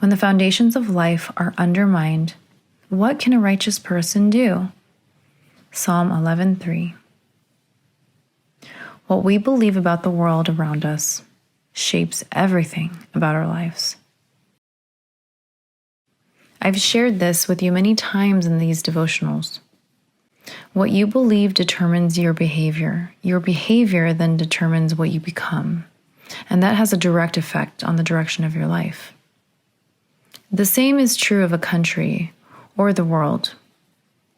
When the foundations of life are undermined, what can a righteous person do? Psalm 11:3. What we believe about the world around us shapes everything about our lives. I've shared this with you many times in these devotionals. What you believe determines your behavior. Your behavior then determines what you become, and that has a direct effect on the direction of your life. The same is true of a country or the world.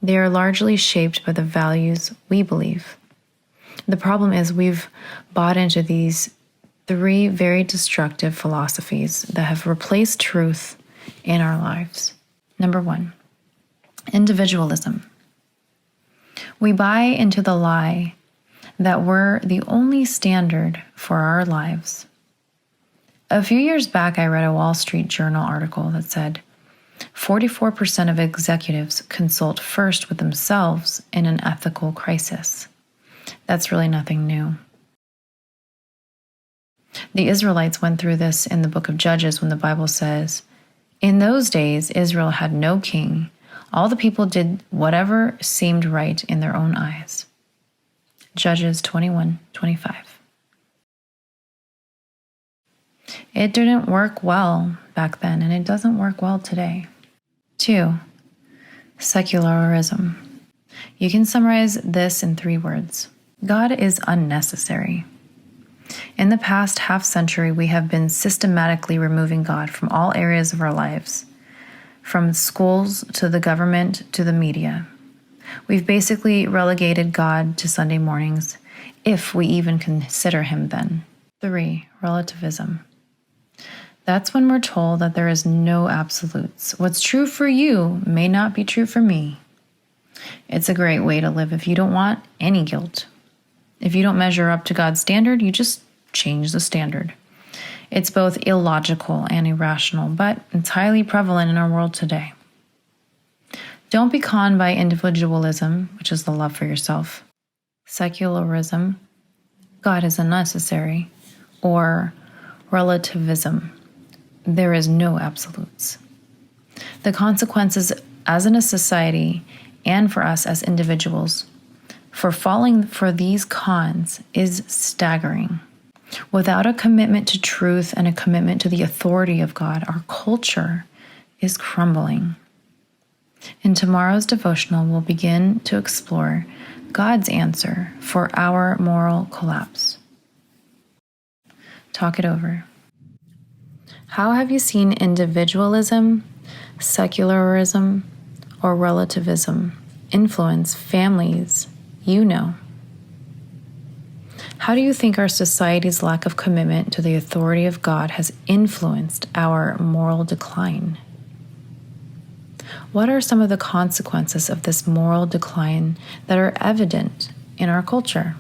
They are largely shaped by the values we believe. The problem is we've bought into these three very destructive philosophies that have replaced truth in our lives. Number 1, individualism. We buy into the lie that we're the only standard for our lives. A few years back, I read a Wall Street Journal article that said 44% of executives consult first with themselves in an ethical crisis. That's really nothing new. The Israelites went through this in the book of Judges when the Bible says, "In those days, Israel had no king. All the people did whatever seemed right in their own eyes." Judges 21:25. It didn't work well back then, and it doesn't work well today. 2, secularism. You can summarize this in 3 words. God is unnecessary. In the past half-century, we have been systematically removing God from all areas of our lives, from schools to the government to the media. We've basically relegated God to Sunday mornings, if we even consider him then. 3, relativism. That's when we're told that there is no absolutes. What's true for you may not be true for me. It's a great way to live if you don't want any guilt. If you don't measure up to God's standard, you just change the standard. It's both illogical and irrational, but it's highly prevalent in our world today. Don't be conned by individualism, which is the love for yourself, secularism, God is unnecessary, or relativism, there is no absolutes. The consequences as in a society and for us as individuals for falling for these cons is staggering. Without a commitment to truth and a commitment to the authority of God, our culture is crumbling. In tomorrow's devotional, we'll begin to explore God's answer for our moral collapse. Talk it over. How have you seen individualism, secularism, or relativism influence families you know? How do you think our society's lack of commitment to the authority of God has influenced our moral decline? What are some of the consequences of this moral decline that are evident in our culture?